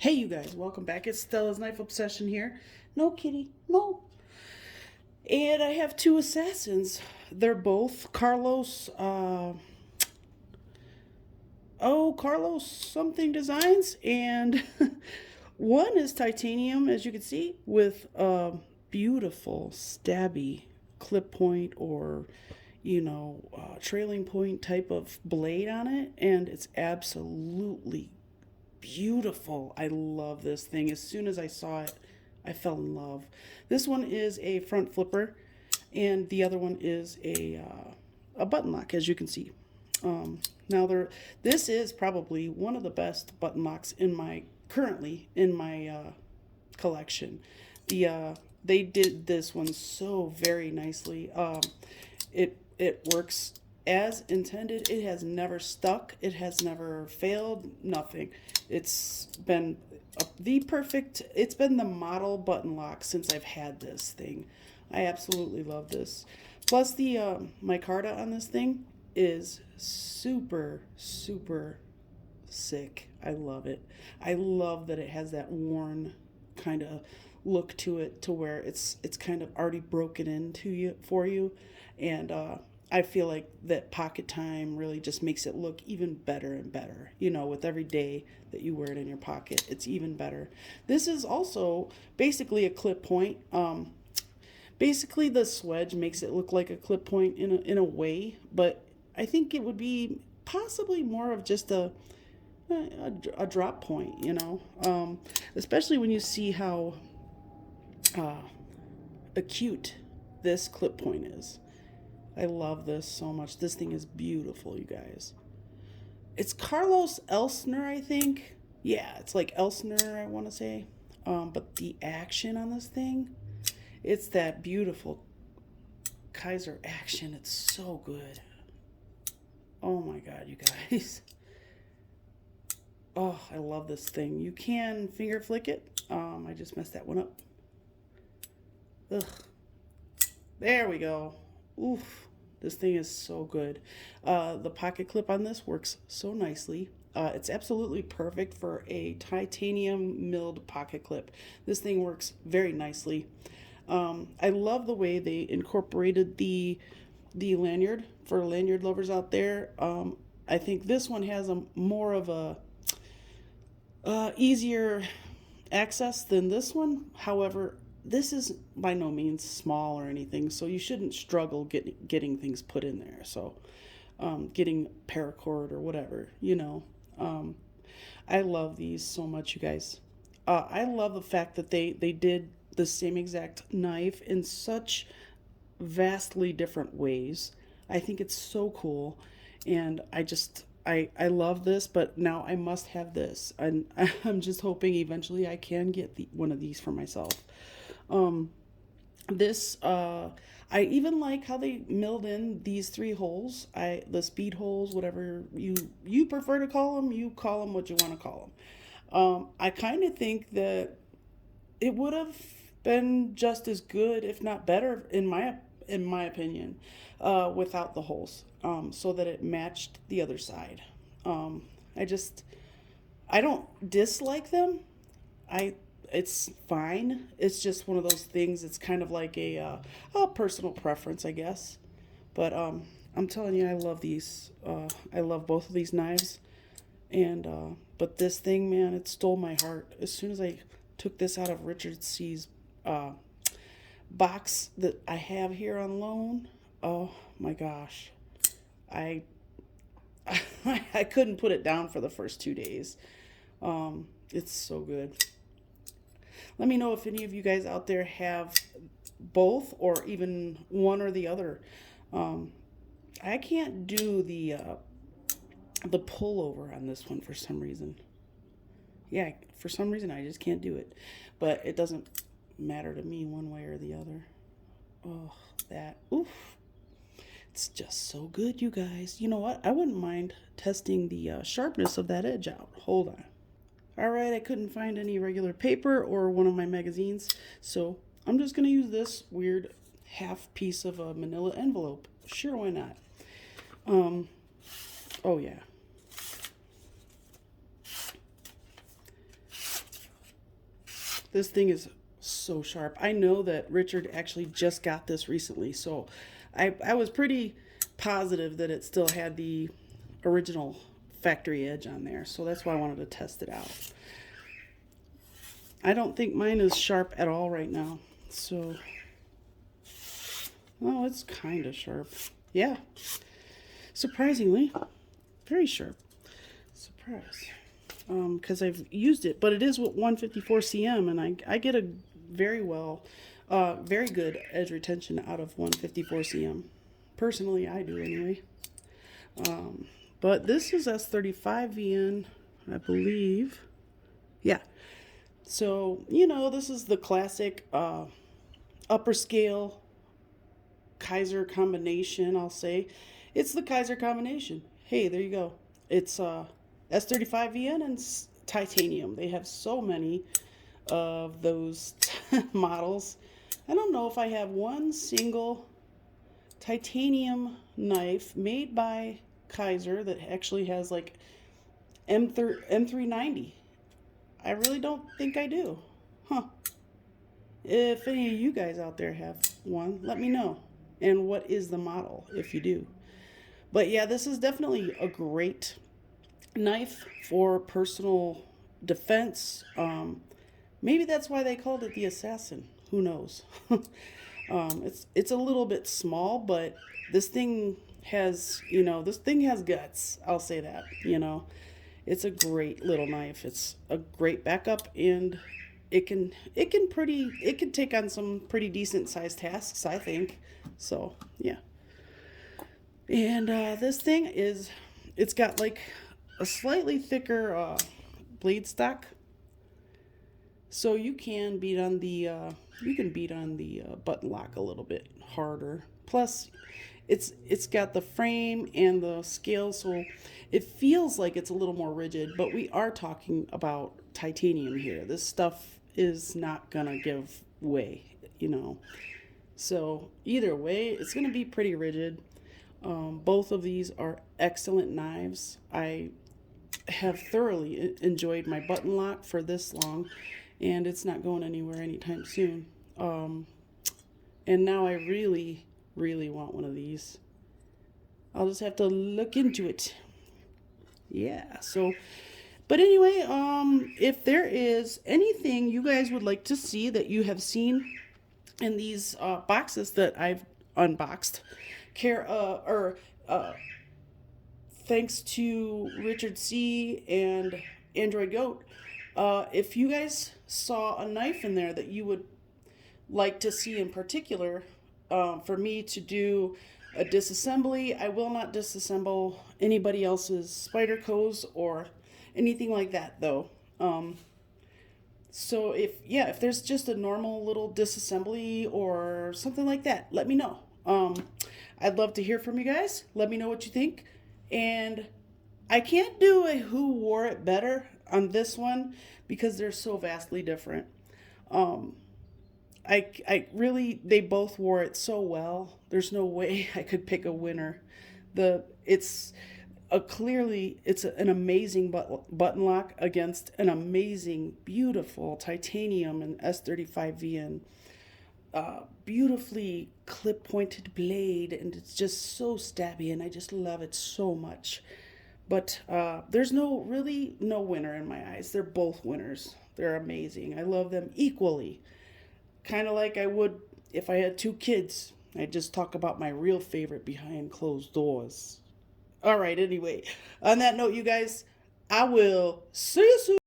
Hey, you guys, welcome back. It's Stella's Knife Obsession here. No, kitty, no. And I have two assassins. They're both Carlos, Carlos something designs, and one is titanium, as you can see, with a beautiful stabby clip point or trailing point type of blade on it, and it's absolutely beautiful. I love this thing. As soon as I saw it, I fell in love. This one is a front flipper, and the other one is a button lock, as you can see. Now this is probably one of the best button locks currently in my collection. They did this one so very nicely. It works as intended. It has never stuck. It has never failed. Nothing. It's been it's been the model button lock since I've had this thing. I absolutely love this. Plus the micarta on this thing is super, super sick. I love it. I love that it has that worn kind of look to it, to where it's kind of already broken into you for you, and I feel like that pocket time really just makes it look even better and better. With every day that you wear it in your pocket, it's even better. This is also basically a clip point. Basically, the swedge makes it look like a clip point in a way, but I think it would be possibly more of just a drop point. Especially when you see how acute this clip point is. I love this so much. This thing is beautiful, you guys. It's Carlos Elsner, I think. Yeah, it's like Elsner, I want to say. But the action on this thing, it's that beautiful Kaiser action. It's so good. Oh my God, you guys. Oh, I love this thing. You can finger flick it. I just messed that one up. Ugh. There we go. Oof. This thing is so good. The pocket clip on this works so nicely. It's absolutely perfect for a titanium milled pocket clip. This thing works very nicely. I love the way they incorporated the lanyard for lanyard lovers out there. I think this one has a more of a easier access than this one. However, this is by no means small or anything, so you shouldn't struggle getting things put in there. So, getting paracord or whatever, I love these so much, you guys. I love the fact that they did the same exact knife in such vastly different ways. I think it's so cool, and I love this, but now I must have this, and I'm just hoping eventually I can get one of these for myself. Um, this I even like how they milled in these three holes. The speed holes, whatever you prefer to call them, you call them what you want to call them. I kind of think that it would have been just as good, if not better, in my opinion, without the holes, so that it matched the other side. Um, I just I don't dislike them. I It's fine. It's just one of those things. It's kind of like a personal preference, I guess. But I'm telling you, I love these. I love both of these knives, and but this thing, man, it stole my heart. As soon as I took this out of Richard C's uh, box that I have here on loan, oh my gosh, I I couldn't put it down for the first 2 days. It's so good. Let me know if any of you guys out there have both or even one or the other. Um, I can't do the pullover on this one for some reason. Yeah, for some reason I just can't do it. But it doesn't matter to me one way or the other. Oh, that. Oof. It's just so good, you guys. You know what? I wouldn't mind testing the sharpness of that edge out. Hold on. All right, I couldn't find any regular paper or one of my magazines, so I'm just going to use this weird half piece of a manila envelope. Sure, why not? Um, oh yeah. This thing is so sharp. I know that Richard actually just got this recently, so I was pretty positive that it still had the original factory edge on there, so that's why I wanted to test it out. I don't think mine is sharp at all right now, so, well, it's kind of sharp. Yeah, surprisingly, very sharp. Surprise. Because I've used it, but it is with 154 cm, and I get a very good edge retention out of 154 cm. Personally, I do anyway. But this is S35 VN, I believe. Yeah. So, you know, this is the classic upper scale Kizer combination, I'll say. It's the Kizer combination. Hey, there you go. It's S35 VN and titanium. They have so many of those models. I don't know if I have one single titanium knife made by Kizer that actually has like M390. I really don't think I do. Huh. If any of you guys out there have one, let me know. And what is the model if you do? But yeah, this is definitely a great knife for personal defense. Maybe that's why they called it the Assassin. Who knows? It's a little bit small, but this thing has, this thing has guts. I'll say that, It's a great little knife. It's a great backup, and it can take on some pretty decent sized tasks, I think. So, yeah. And this thing it's got like a slightly thicker blade stock, so you can beat on the button lock a little bit harder. Plus, it's got the frame and the scale, so it feels like it's a little more rigid. But we are talking about titanium here. This stuff is not gonna give way, So either way, it's gonna be pretty rigid. Both of these are excellent knives. I have thoroughly enjoyed my button lock for this long, and it's not going anywhere anytime soon. And now I really, really want one of these. I'll just have to look into it. Yeah, so, but anyway, if there is anything you guys would like to see that you have seen in these boxes that I've unboxed, thanks to Richard C. and Android Goat, if you guys saw a knife in there that you would like to see in particular, for me to do a disassembly, I will not disassemble anybody else's Spyderco's or anything like that, though. So if there's just a normal little disassembly or something like that, let me know. I'd love to hear from you guys. Let me know what you think. And I can't do a who wore it better on this one because they're so vastly different. I really, they both wore it so well. There's no way I could pick a winner. It's an amazing button lock against an amazing, beautiful titanium and S35 VN. Beautifully clip-pointed blade, and it's just so stabby, and I just love it so much. But there's really no winner in my eyes. They're both winners. They're amazing. I love them equally. Kind of like I would if I had 2 kids. I'd just talk about my real favorite behind closed doors. All right, anyway. On that note, you guys, I will see you soon.